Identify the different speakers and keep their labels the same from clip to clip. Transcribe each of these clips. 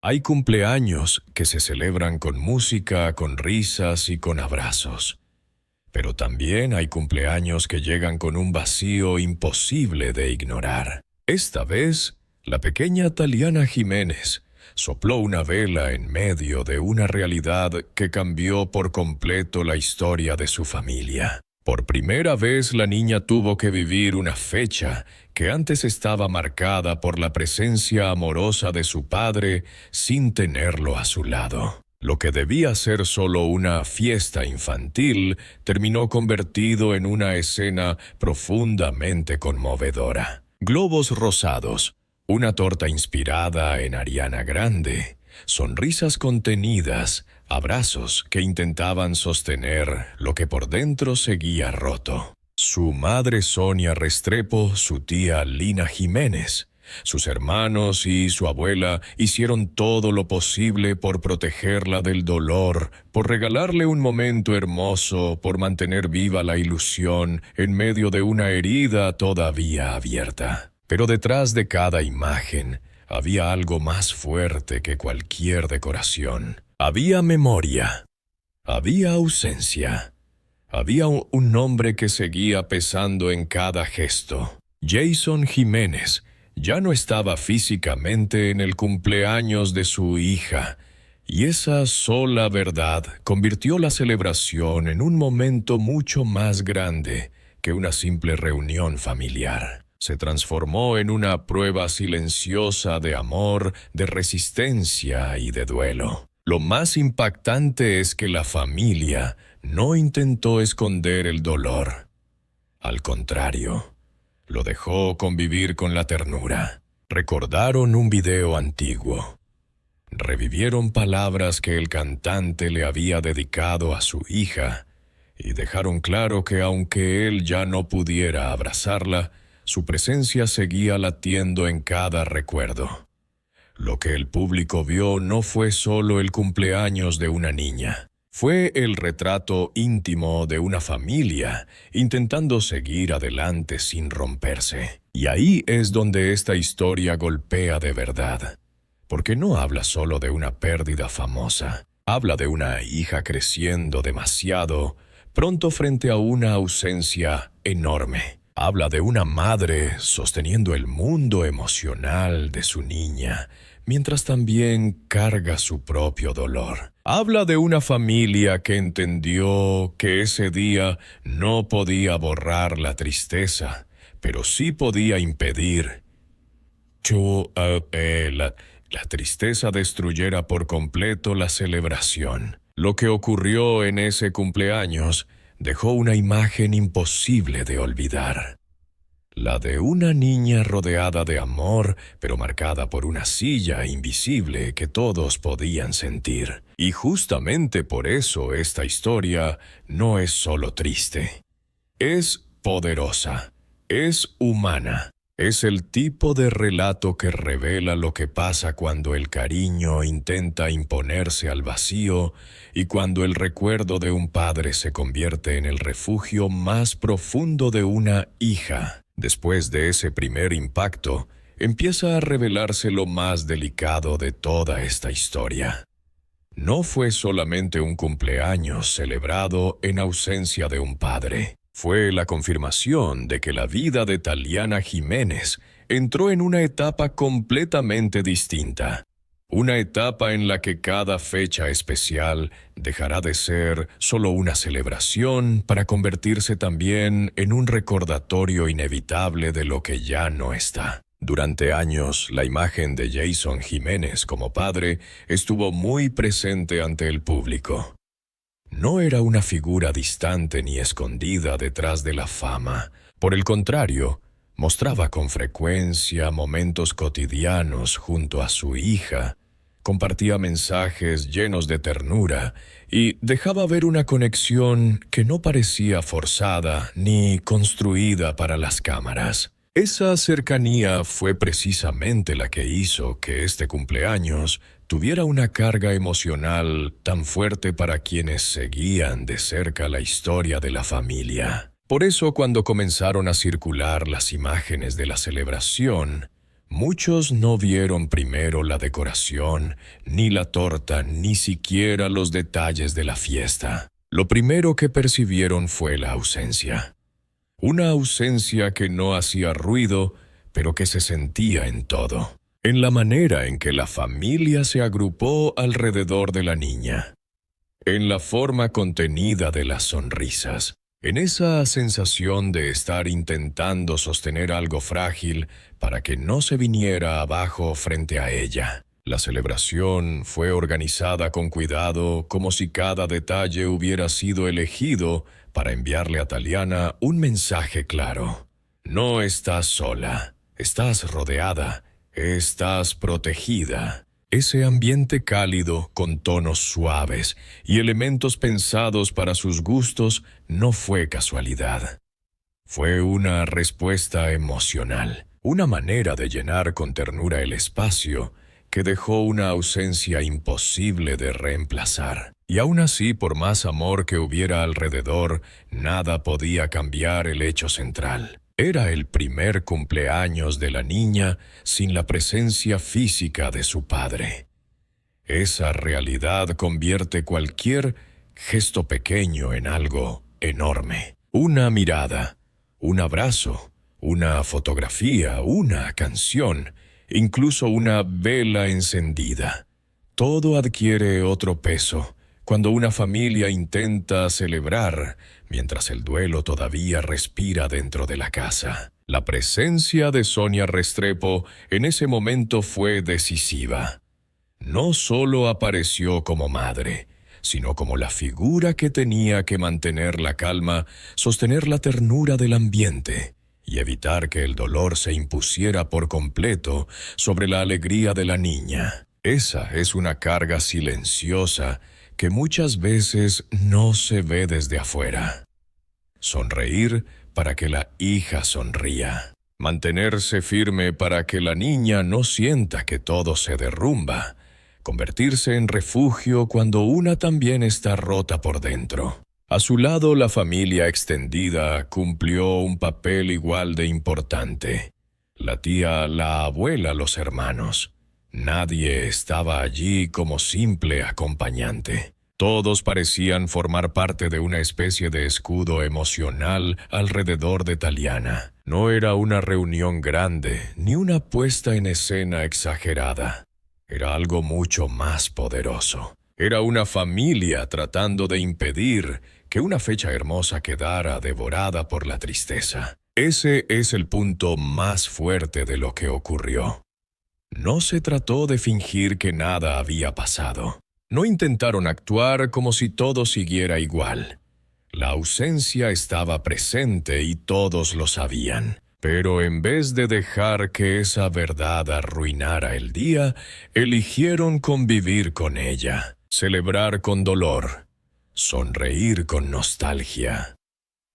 Speaker 1: Hay cumpleaños que se celebran con música, con risas y con abrazos. Pero también hay cumpleaños que llegan con un vacío imposible de ignorar. Esta vez, la pequeña Taliana Jiménez sopló una vela en medio de una realidad que cambió por completo la historia de su familia. Por primera vez la niña tuvo que vivir una fecha que antes estaba marcada por la presencia amorosa de su padre sin tenerlo a su lado. Lo que debía ser solo una fiesta infantil terminó convertido en una escena profundamente conmovedora. Globos rosados, una torta inspirada en Ariana Grande, sonrisas contenidas, abrazos que intentaban sostener lo que por dentro seguía roto. Su madre Sonia Restrepo, su tía Lina Jiménez, sus hermanos y su abuela hicieron todo lo posible por protegerla del dolor, por regalarle un momento hermoso, por mantener viva la ilusión en medio de una herida todavía abierta. Pero detrás de cada imagen había algo más fuerte que cualquier decoración. Había memoria, había ausencia, había un nombre que seguía pesando en cada gesto. Jason Jiménez ya no estaba físicamente en el cumpleaños de su hija, y esa sola verdad convirtió la celebración en un momento mucho más grande que una simple reunión familiar. Se transformó en una prueba silenciosa de amor, de resistencia y de duelo. Lo más impactante es que la familia no intentó esconder el dolor. Al contrario, lo dejó convivir con la ternura. Recordaron un video antiguo. Revivieron palabras que el cantante le había dedicado a su hija y dejaron claro que aunque él ya no pudiera abrazarla, su presencia seguía latiendo en cada recuerdo. Lo que el público vio no fue solo el cumpleaños de una niña. Fue el retrato íntimo de una familia intentando seguir adelante sin romperse. Y ahí es donde esta historia golpea de verdad. Porque no habla solo de una pérdida famosa. Habla de una hija creciendo demasiado, pronto frente a una ausencia enorme. Habla de una madre sosteniendo el mundo emocional de su niña, mientras también carga su propio dolor. Habla de una familia que entendió que ese día no podía borrar la tristeza, pero sí podía impedir que la tristeza destruyera por completo la celebración. Lo que ocurrió en ese cumpleaños dejó una imagen imposible de olvidar. La de una niña rodeada de amor, pero marcada por una silla invisible que todos podían sentir. Y justamente por eso esta historia no es solo triste. Es poderosa, es humana. Es el tipo de relato que revela lo que pasa cuando el cariño intenta imponerse al vacío y cuando el recuerdo de un padre se convierte en el refugio más profundo de una hija. Después de ese primer impacto, empieza a revelarse lo más delicado de toda esta historia. No fue solamente un cumpleaños celebrado en ausencia de un padre. Fue la confirmación de que la vida de Taliana Jiménez entró en una etapa completamente distinta. Una etapa en la que cada fecha especial dejará de ser solo una celebración para convertirse también en un recordatorio inevitable de lo que ya no está. Durante años, la imagen de Jason Jiménez como padre estuvo muy presente ante el público. No era una figura distante ni escondida detrás de la fama. Por el contrario, mostraba con frecuencia momentos cotidianos junto a su hija, compartía mensajes llenos de ternura y dejaba ver una conexión que no parecía forzada ni construida para las cámaras. Esa cercanía fue precisamente la que hizo que este cumpleaños tuviera una carga emocional tan fuerte para quienes seguían de cerca la historia de la familia. Por eso, cuando comenzaron a circular las imágenes de la celebración, Muchos no vieron primero la decoración, ni la torta, ni siquiera los detalles de la fiesta. Lo primero que percibieron fue la ausencia. Una ausencia que no hacía ruido, pero que se sentía en todo. En la manera en que la familia se agrupó alrededor de la niña. En la forma contenida de las sonrisas. En esa sensación de estar intentando sostener algo frágil para que no se viniera abajo frente a ella. La celebración fue organizada con cuidado, como si cada detalle hubiera sido elegido para enviarle a Taliana un mensaje claro. No estás sola, estás rodeada, estás protegida. Ese ambiente cálido, con tonos suaves y elementos pensados para sus gustos, no fue casualidad. Fue una respuesta emocional, una manera de llenar con ternura el espacio que dejó una ausencia imposible de reemplazar. Y aún así, por más amor que hubiera alrededor, nada podía cambiar el hecho central. Era el primer cumpleaños de la niña sin la presencia física de su padre. Esa realidad convierte cualquier gesto pequeño en algo enorme. Una mirada, un abrazo, una fotografía, una canción, incluso una vela encendida. Todo adquiere otro peso cuando una familia intenta celebrar mientras el duelo todavía respira dentro de la casa. La presencia de Sonia Restrepo en ese momento fue decisiva. No solo apareció como madre, sino como la figura que tenía que mantener la calma, sostener la ternura del ambiente y evitar que el dolor se impusiera por completo sobre la alegría de la niña. Esa es una carga silenciosa que muchas veces no se ve desde afuera. Sonreír para que la hija sonría. Mantenerse firme para que la niña no sienta que todo se derrumba. Convertirse en refugio cuando una también está rota por dentro. A su lado, la familia extendida cumplió un papel igual de importante. La tía, la abuela, los hermanos. Nadie estaba allí como simple acompañante. Todos parecían formar parte de una especie de escudo emocional alrededor de Taliana. No era una reunión grande, ni una puesta en escena exagerada. Era algo mucho más poderoso. Era una familia tratando de impedir que una fecha hermosa quedara devorada por la tristeza. Ese es el punto más fuerte de lo que ocurrió. No se trató de fingir que nada había pasado. No intentaron actuar como si todo siguiera igual. La ausencia estaba presente y todos lo sabían. Pero en vez de dejar que esa verdad arruinara el día, eligieron convivir con ella, celebrar con dolor, sonreír con nostalgia,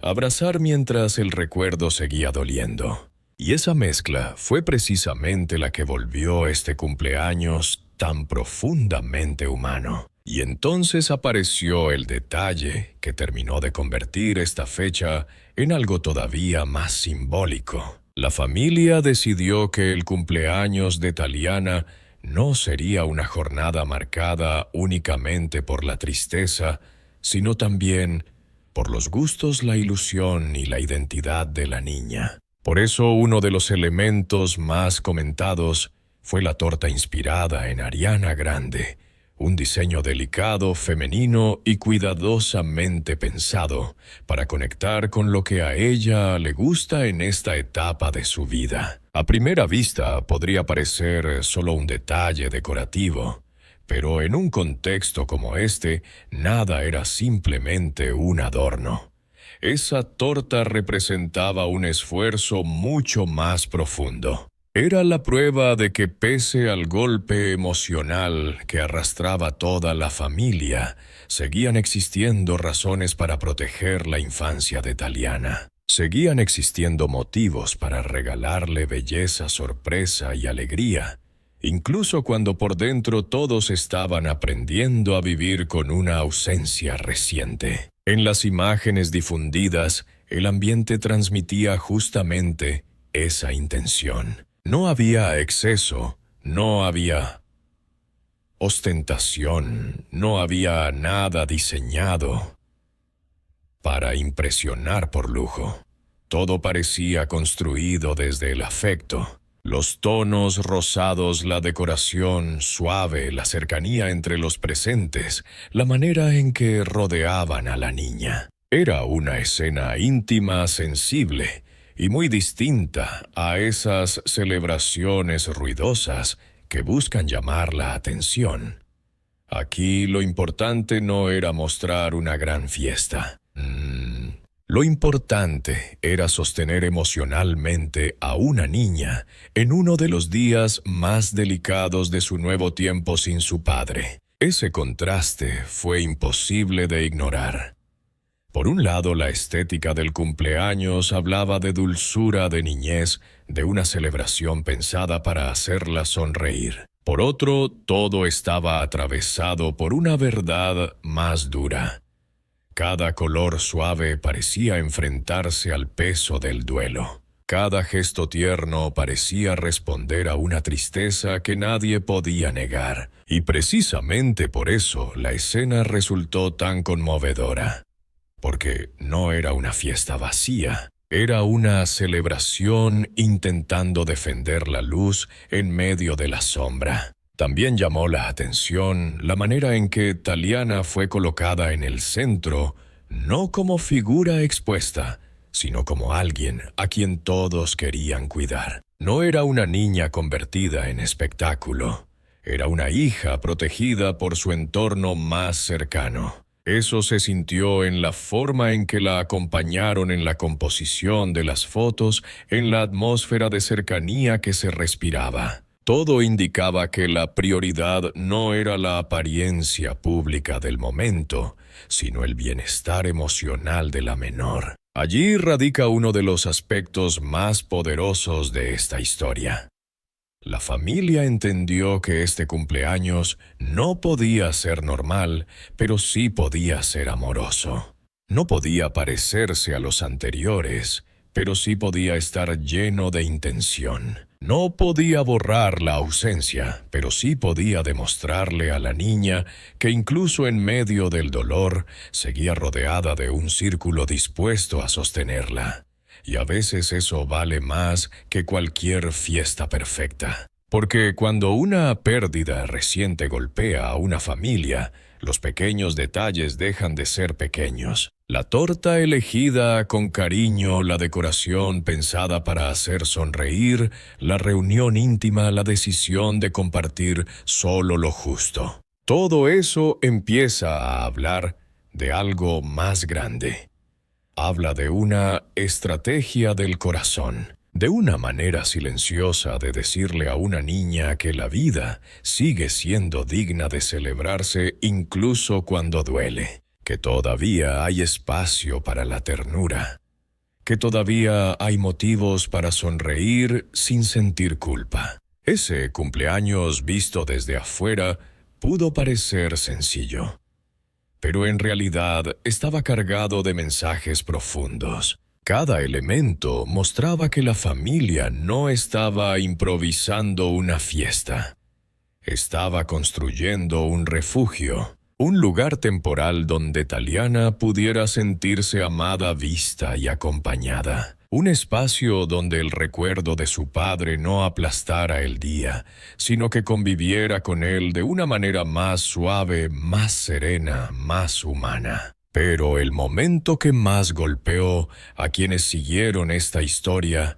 Speaker 1: abrazar mientras el recuerdo seguía doliendo. Y esa mezcla fue precisamente la que volvió este cumpleaños tan profundamente humano. Y entonces apareció el detalle que terminó de convertir esta fecha en algo todavía más simbólico. La familia decidió que el cumpleaños de Taliana no sería una jornada marcada únicamente por la tristeza, sino también por los gustos, la ilusión y la identidad de la niña. Por eso uno de los elementos más comentados fue la torta inspirada en Ariana Grande, un diseño delicado, femenino y cuidadosamente pensado para conectar con lo que a ella le gusta en esta etapa de su vida. A primera vista podría parecer solo un detalle decorativo, pero en un contexto como este, nada era simplemente un adorno. Esa torta representaba un esfuerzo mucho más profundo. Era la prueba de que pese al golpe emocional que arrastraba toda la familia, seguían existiendo razones para proteger la infancia de Taliana. Seguían existiendo motivos para regalarle belleza, sorpresa y alegría, incluso cuando por dentro todos estaban aprendiendo a vivir con una ausencia reciente. En las imágenes difundidas, el ambiente transmitía justamente esa intención. No había exceso, no había ostentación, no había nada diseñado para impresionar por lujo. Todo parecía construido desde el afecto. Los tonos rosados, la decoración suave, la cercanía entre los presentes, la manera en que rodeaban a la niña. Era una escena íntima, sensible y muy distinta a esas celebraciones ruidosas que buscan llamar la atención. Aquí lo importante no era mostrar una gran fiesta. Lo importante era sostener emocionalmente a una niña en uno de los días más delicados de su nuevo tiempo sin su padre. Ese contraste fue imposible de ignorar. Por un lado, la estética del cumpleaños hablaba de dulzura de niñez, de una celebración pensada para hacerla sonreír. Por otro, todo estaba atravesado por una verdad más dura. Cada color suave parecía enfrentarse al peso del duelo. Cada gesto tierno parecía responder a una tristeza que nadie podía negar. Y precisamente por eso la escena resultó tan conmovedora. Porque no era una fiesta vacía, era una celebración intentando defender la luz en medio de la sombra. También llamó la atención la manera en que Taliana fue colocada en el centro, no como figura expuesta, sino como alguien a quien todos querían cuidar. No era una niña convertida en espectáculo, era una hija protegida por su entorno más cercano. Eso se sintió en la forma en que la acompañaron en la composición de las fotos, en la atmósfera de cercanía que se respiraba. Todo indicaba que la prioridad no era la apariencia pública del momento, sino el bienestar emocional de la menor. Allí radica uno de los aspectos más poderosos de esta historia. La familia entendió que este cumpleaños no podía ser normal, pero sí podía ser amoroso. No podía parecerse a los anteriores, pero sí podía estar lleno de intención. No podía borrar la ausencia, pero sí podía demostrarle a la niña que incluso en medio del dolor seguía rodeada de un círculo dispuesto a sostenerla. Y a veces eso vale más que cualquier fiesta perfecta. Porque cuando una pérdida reciente golpea a una familia, los pequeños detalles dejan de ser pequeños. La torta elegida con cariño, la decoración pensada para hacer sonreír, la reunión íntima, la decisión de compartir solo lo justo. Todo eso empieza a hablar de algo más grande. Habla de una estrategia del corazón, de una manera silenciosa de decirle a una niña que la vida sigue siendo digna de celebrarse incluso cuando duele, que todavía hay espacio para la ternura, que todavía hay motivos para sonreír sin sentir culpa. Ese cumpleaños visto desde afuera pudo parecer sencillo, pero en realidad estaba cargado de mensajes profundos. Cada elemento mostraba que la familia no estaba improvisando una fiesta. Estaba construyendo un refugio, un lugar temporal donde Taliana pudiera sentirse amada, vista y acompañada. Un espacio donde el recuerdo de su padre no aplastara el día, sino que conviviera con él de una manera más suave, más serena, más humana. Pero el momento que más golpeó a quienes siguieron esta historia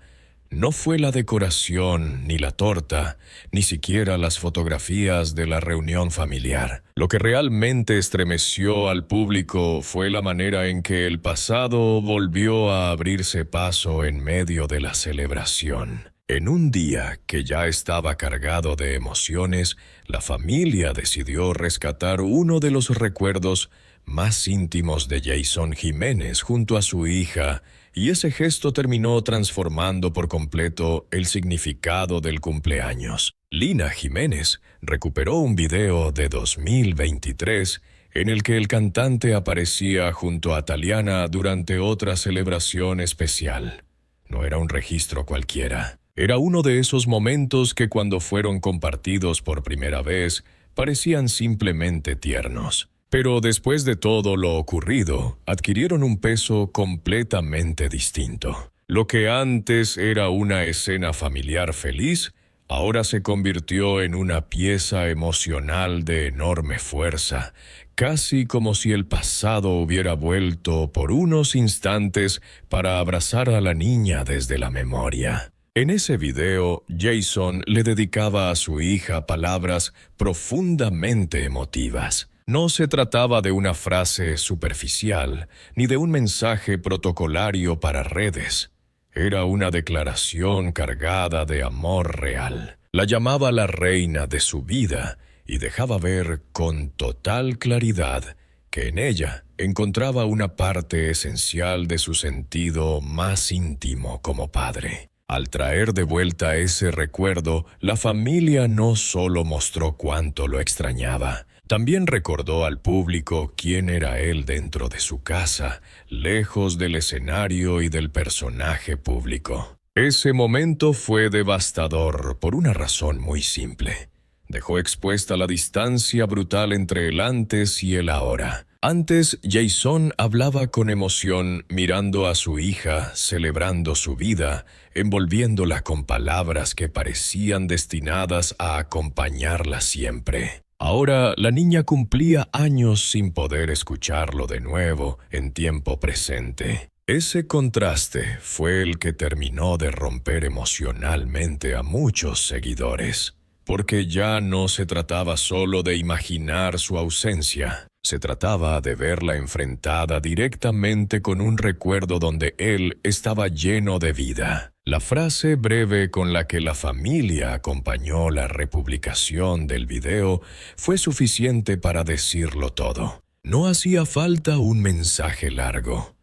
Speaker 1: no fue la decoración, ni la torta, ni siquiera las fotografías de la reunión familiar. Lo que realmente estremeció al público fue la manera en que el pasado volvió a abrirse paso en medio de la celebración. En un día que ya estaba cargado de emociones, la familia decidió rescatar uno de los recuerdos más íntimos de Jason Jiménez junto a su hija, y ese gesto terminó transformando por completo el significado del cumpleaños. Lina Jiménez recuperó un video de 2023 en el que el cantante aparecía junto a Taliana durante otra celebración especial. No era un registro cualquiera. Era uno de esos momentos que cuando fueron compartidos por primera vez parecían simplemente tiernos. Pero después de todo lo ocurrido, adquirieron un peso completamente distinto. Lo que antes era una escena familiar feliz, ahora se convirtió en una pieza emocional de enorme fuerza, casi como si el pasado hubiera vuelto por unos instantes para abrazar a la niña desde la memoria. En ese video, Jason le dedicaba a su hija palabras profundamente emotivas. No se trataba de una frase superficial, ni de un mensaje protocolario para redes. Era una declaración cargada de amor real. La llamaba la reina de su vida y dejaba ver con total claridad que en ella encontraba una parte esencial de su sentido más íntimo como padre. Al traer de vuelta ese recuerdo, la familia no solo mostró cuánto lo extrañaba, también recordó al público quién era él dentro de su casa, lejos del escenario y del personaje público. Ese momento fue devastador por una razón muy simple. Dejó expuesta la distancia brutal entre el antes y el ahora. Antes, Jason hablaba con emoción, mirando a su hija, celebrando su vida, envolviéndola con palabras que parecían destinadas a acompañarla siempre. Ahora, la niña cumplía años sin poder escucharlo de nuevo en tiempo presente. Ese contraste fue el que terminó de romper emocionalmente a muchos seguidores. Porque ya no se trataba solo de imaginar su ausencia, se trataba de verla enfrentada directamente con un recuerdo donde él estaba lleno de vida. La frase breve con la que la familia acompañó la republicación del video fue suficiente para decirlo todo. No hacía falta un mensaje largo.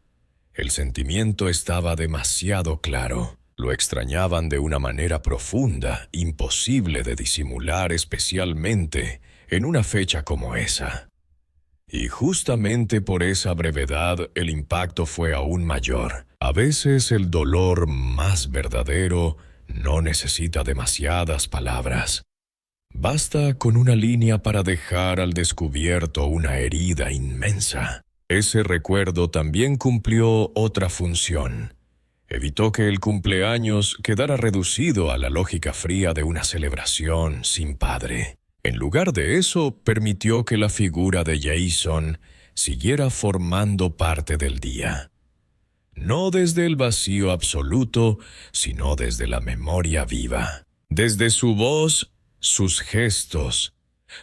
Speaker 1: El sentimiento estaba demasiado claro. Lo extrañaban de una manera profunda, imposible de disimular, especialmente en una fecha como esa. Y justamente por esa brevedad el impacto fue aún mayor. A veces el dolor más verdadero no necesita demasiadas palabras. Basta con una línea para dejar al descubierto una herida inmensa. Ese recuerdo también cumplió otra función. Evitó que el cumpleaños quedara reducido a la lógica fría de una celebración sin padre. En lugar de eso, permitió que la figura de Jason siguiera formando parte del día. No desde el vacío absoluto, sino desde la memoria viva. Desde su voz, sus gestos,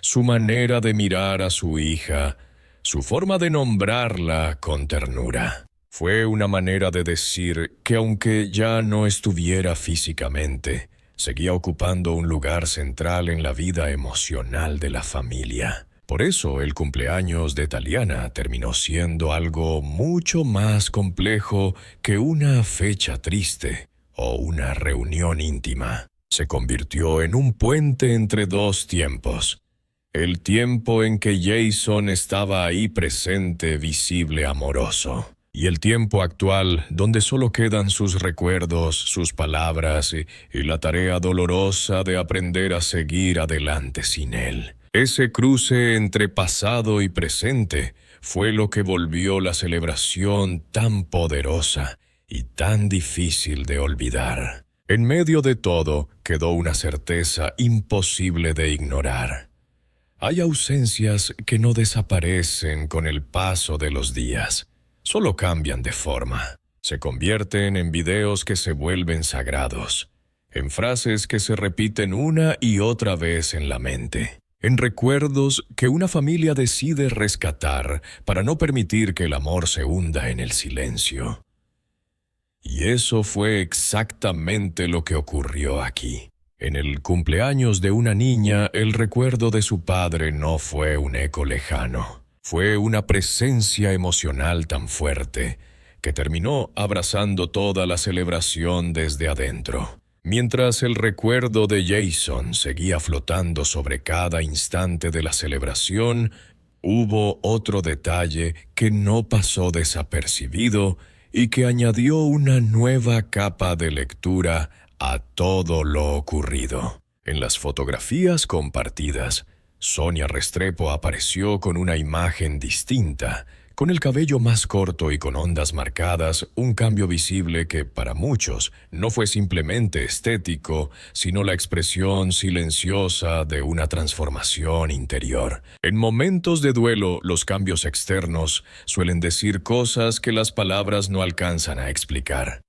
Speaker 1: su manera de mirar a su hija, su forma de nombrarla con ternura. Fue una manera de decir que aunque ya no estuviera físicamente, seguía ocupando un lugar central en la vida emocional de la familia. Por eso el cumpleaños de Taliana terminó siendo algo mucho más complejo que una fecha triste o una reunión íntima. Se convirtió en un puente entre dos tiempos. El tiempo en que Jason estaba ahí presente, visible, amoroso. Y el tiempo actual, donde solo quedan sus recuerdos, sus palabras y la tarea dolorosa de aprender a seguir adelante sin él. Ese cruce entre pasado y presente fue lo que volvió la celebración tan poderosa y tan difícil de olvidar. En medio de todo quedó una certeza imposible de ignorar. Hay ausencias que no desaparecen con el paso de los días. Solo cambian de forma. Se convierten en videos que se vuelven sagrados, en frases que se repiten una y otra vez en la mente, en recuerdos que una familia decide rescatar para no permitir que el amor se hunda en el silencio. Y eso fue exactamente lo que ocurrió aquí. En el cumpleaños de una niña, el recuerdo de su padre no fue un eco lejano. Fue una presencia emocional tan fuerte que terminó abrazando toda la celebración desde adentro. Mientras el recuerdo de Jason seguía flotando sobre cada instante de la celebración, hubo otro detalle que no pasó desapercibido y que añadió una nueva capa de lectura a todo lo ocurrido. En las fotografías compartidas, Sonia Restrepo apareció con una imagen distinta, con el cabello más corto y con ondas marcadas, un cambio visible que para muchos no fue simplemente estético, sino la expresión silenciosa de una transformación interior. En momentos de duelo, los cambios externos suelen decir cosas que las palabras no alcanzan a explicar.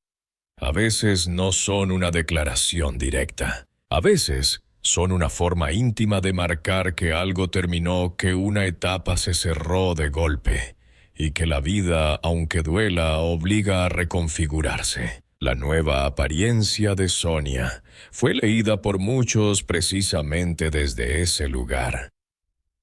Speaker 1: A veces no son una declaración directa. A veces son una forma íntima de marcar que algo terminó, que una etapa se cerró de golpe, y que la vida, aunque duela, obliga a reconfigurarse. La nueva apariencia de Sonia fue leída por muchos precisamente desde ese lugar,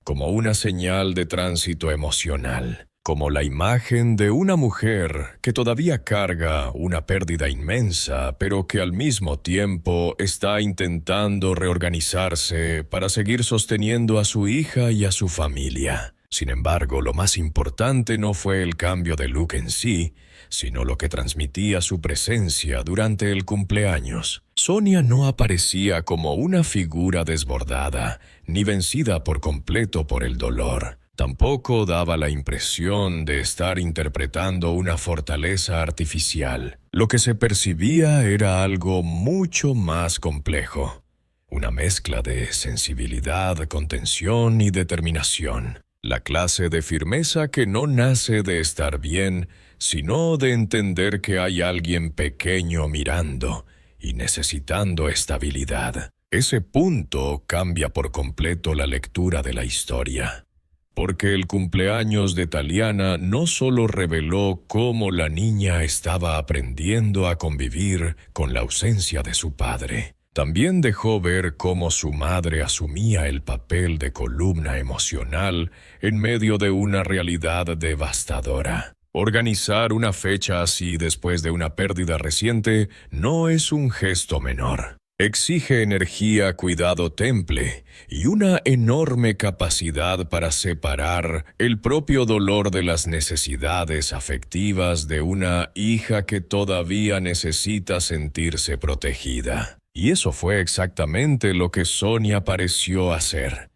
Speaker 1: como una señal de tránsito emocional, como la imagen de una mujer que todavía carga una pérdida inmensa, pero que al mismo tiempo está intentando reorganizarse para seguir sosteniendo a su hija y a su familia. Sin embargo, lo más importante no fue el cambio de look en sí, sino lo que transmitía su presencia durante el cumpleaños. Sonia no aparecía como una figura desbordada, ni vencida por completo por el dolor. Tampoco daba la impresión de estar interpretando una fortaleza artificial. Lo que se percibía era algo mucho más complejo, una mezcla de sensibilidad, contención y determinación. La clase de firmeza que no nace de estar bien, sino de entender que hay alguien pequeño mirando y necesitando estabilidad. Ese punto cambia por completo la lectura de la historia, porque el cumpleaños de Taliana no solo reveló cómo la niña estaba aprendiendo a convivir con la ausencia de su padre, también dejó ver cómo su madre asumía el papel de columna emocional en medio de una realidad devastadora. Organizar una fecha así después de una pérdida reciente no es un gesto menor. Exige energía, cuidado, temple y una enorme capacidad para separar el propio dolor de las necesidades afectivas de una hija que todavía necesita sentirse protegida. Y eso fue exactamente lo que Sonia pareció hacer.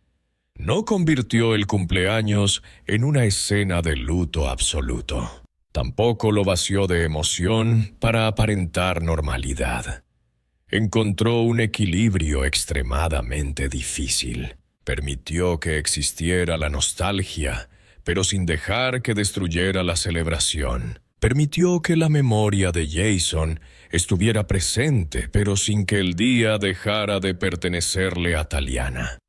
Speaker 1: No convirtió el cumpleaños en una escena de luto absoluto. Tampoco lo vació de emoción para aparentar normalidad. Encontró un equilibrio extremadamente difícil. Permitió que existiera la nostalgia, pero sin dejar que destruyera la celebración. Permitió que la memoria de Jason estuviera presente, pero sin que el día dejara de pertenecerle a Taliana.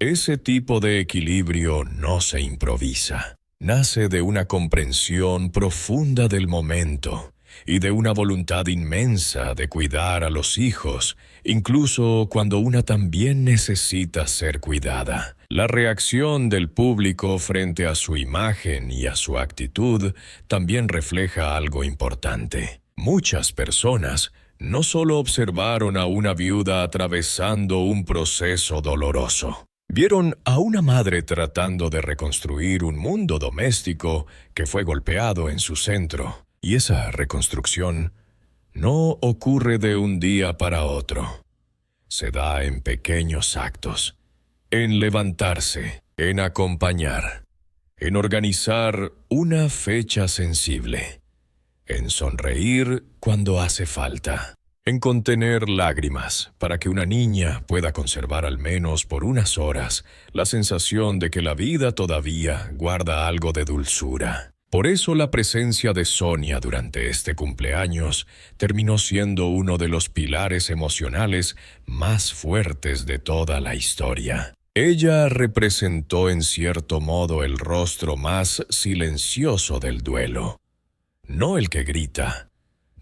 Speaker 1: Ese tipo de equilibrio no se improvisa. Nace de una comprensión profunda del momento y de una voluntad inmensa de cuidar a los hijos, incluso cuando una también necesita ser cuidada. La reacción del público frente a su imagen y a su actitud también refleja algo importante. Muchas personas no solo observaron a una viuda atravesando un proceso doloroso. Vieron a una madre tratando de reconstruir un mundo doméstico que fue golpeado en su centro. Y esa reconstrucción no ocurre de un día para otro. Se da en pequeños actos, en levantarse, en acompañar, en organizar una fecha sensible, en sonreír cuando hace falta, en contener lágrimas para que una niña pueda conservar al menos por unas horas la sensación de que la vida todavía guarda algo de dulzura. Por eso la presencia de Sonia durante este cumpleaños terminó siendo uno de los pilares emocionales más fuertes de toda la historia. Ella representó en cierto modo el rostro más silencioso del duelo. No el que grita,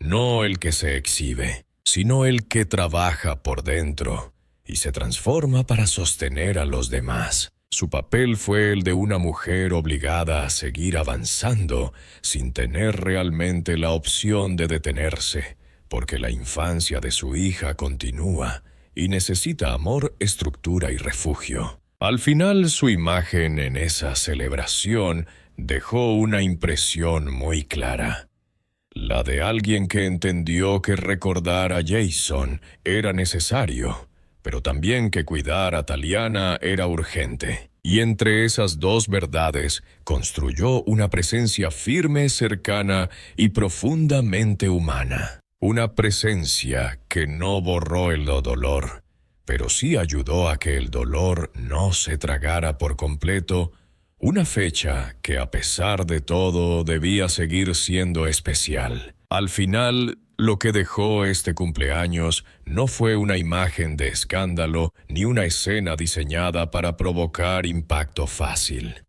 Speaker 1: no el que se exhibe, sino el que trabaja por dentro y se transforma para sostener a los demás. Su papel fue el de una mujer obligada a seguir avanzando sin tener realmente la opción de detenerse, porque la infancia de su hija continúa y necesita amor, estructura y refugio. Al final, su imagen en esa celebración dejó una impresión muy clara. La de alguien que entendió que recordar a Jason era necesario, pero también que cuidar a Taliana era urgente. Y entre esas dos verdades construyó una presencia firme, cercana y profundamente humana. Una presencia que no borró el dolor, pero sí ayudó a que el dolor no se tragara por completo. Una fecha que a pesar de todo debía seguir siendo especial. Al final, lo que dejó este cumpleaños no fue una imagen de escándalo ni una escena diseñada para provocar impacto fácil.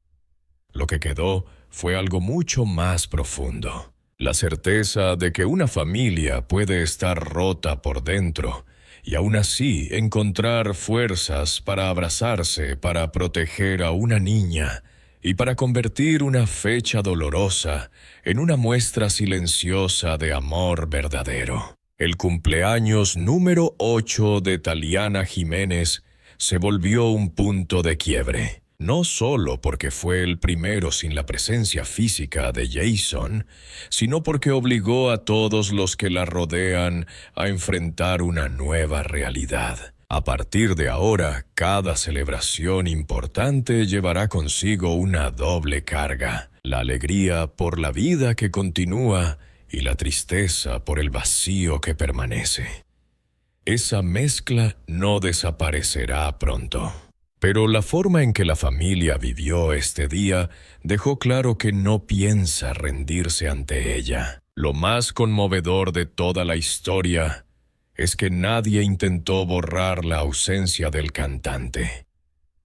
Speaker 1: Lo que quedó fue algo mucho más profundo. La certeza de que una familia puede estar rota por dentro y aún así encontrar fuerzas para abrazarse, para proteger a una niña y para convertir una fecha dolorosa en una muestra silenciosa de amor verdadero. El cumpleaños número 8 de Taliana Jiménez se volvió un punto de quiebre. No solo porque fue el primero sin la presencia física de Jason, sino porque obligó a todos los que la rodean a enfrentar una nueva realidad. A partir de ahora, cada celebración importante llevará consigo una doble carga: la alegría por la vida que continúa y la tristeza por el vacío que permanece. Esa mezcla no desaparecerá pronto. Pero la forma en que la familia vivió este día dejó claro que no piensa rendirse ante ella. Lo más conmovedor de toda la historia es que nadie intentó borrar la ausencia del cantante.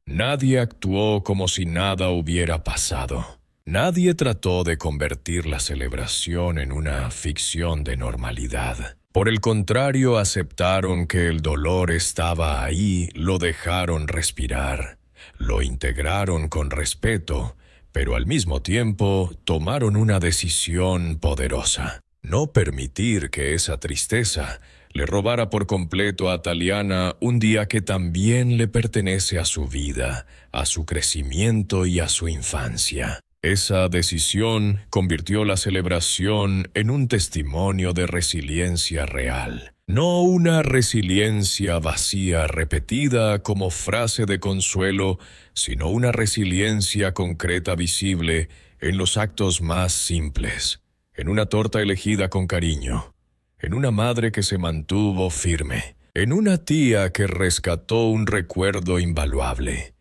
Speaker 1: Nadie actuó como si nada hubiera pasado. Nadie trató de convertir la celebración en una ficción de normalidad. Por el contrario, aceptaron que el dolor estaba ahí, lo dejaron respirar, lo integraron con respeto, pero al mismo tiempo tomaron una decisión poderosa: no permitir que esa tristeza le robara por completo a Taliana un día que también le pertenece a su vida, a su crecimiento y a su infancia. Esa decisión convirtió la celebración en un testimonio de resiliencia real. No una resiliencia vacía repetida como frase de consuelo, sino una resiliencia concreta visible en los actos más simples, en una torta elegida con cariño, en una madre que se mantuvo firme, en una tía que rescató un recuerdo invaluable,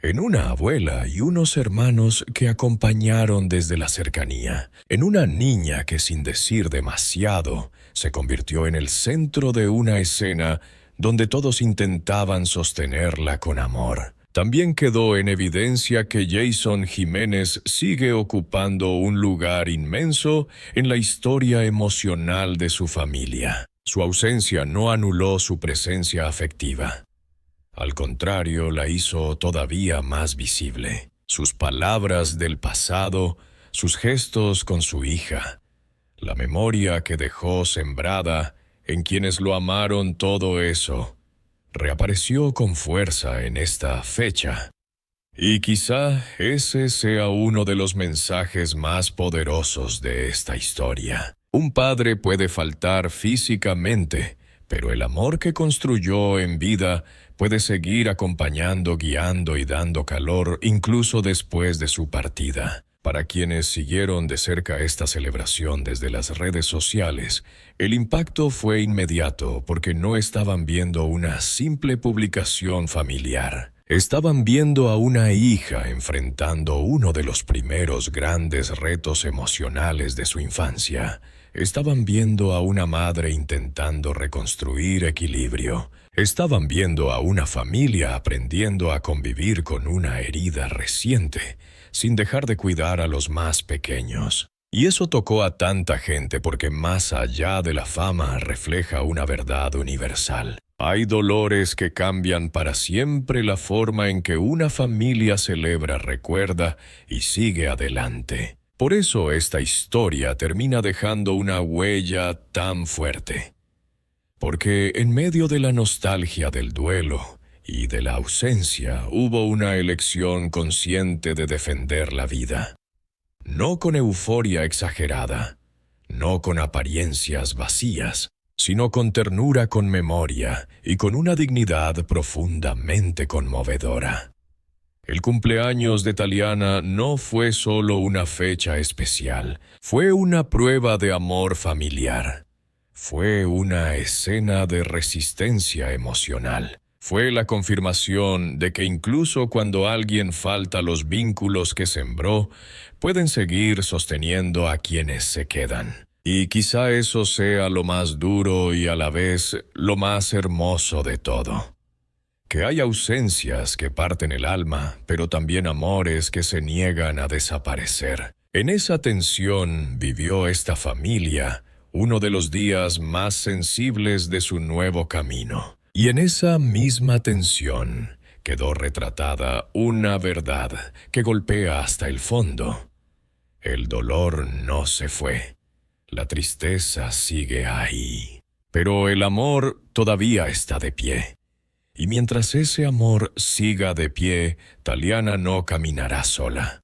Speaker 1: en una abuela y unos hermanos que acompañaron desde la cercanía, en una niña que sin decir demasiado se convirtió en el centro de una escena donde todos intentaban sostenerla con amor. También quedó en evidencia que Jason Jiménez sigue ocupando un lugar inmenso en la historia emocional de su familia. Su ausencia no anuló su presencia afectiva. Al contrario, la hizo todavía más visible. Sus palabras del pasado, sus gestos con su hija, la memoria que dejó sembrada en quienes lo amaron, todo eso reapareció con fuerza en esta fecha. Y quizá ese sea uno de los mensajes más poderosos de esta historia. Un padre puede faltar físicamente, pero el amor que construyó en vida puede seguir acompañando, guiando y dando calor incluso después de su partida. Para quienes siguieron de cerca esta celebración desde las redes sociales, el impacto fue inmediato porque no estaban viendo una simple publicación familiar. Estaban viendo a una hija enfrentando uno de los primeros grandes retos emocionales de su infancia. Estaban viendo a una madre intentando reconstruir equilibrio. Estaban viendo a una familia aprendiendo a convivir con una herida reciente, sin dejar de cuidar a los más pequeños. Y eso tocó a tanta gente porque más allá de la fama refleja una verdad universal. Hay dolores que cambian para siempre la forma en que una familia celebra, recuerda y sigue adelante. Por eso esta historia termina dejando una huella tan fuerte. Porque en medio de la nostalgia del duelo y de la ausencia hubo una elección consciente de defender la vida. No con euforia exagerada, no con apariencias vacías, sino con ternura, con memoria y con una dignidad profundamente conmovedora. El cumpleaños de Taliana no fue solo una fecha especial, fue una prueba de amor familiar. Fue una escena de resistencia emocional. Fue la confirmación de que incluso cuando alguien falta, los vínculos que sembró pueden seguir sosteniendo a quienes se quedan. Y quizá eso sea lo más duro y a la vez lo más hermoso de todo. Que hay ausencias que parten el alma, pero también amores que se niegan a desaparecer. En esa tensión vivió esta familia uno de los días más sensibles de su nuevo camino. Y en esa misma tensión quedó retratada una verdad que golpea hasta el fondo. El dolor no se fue. La tristeza sigue ahí. Pero el amor todavía está de pie. Y mientras ese amor siga de pie, Taliana no caminará sola.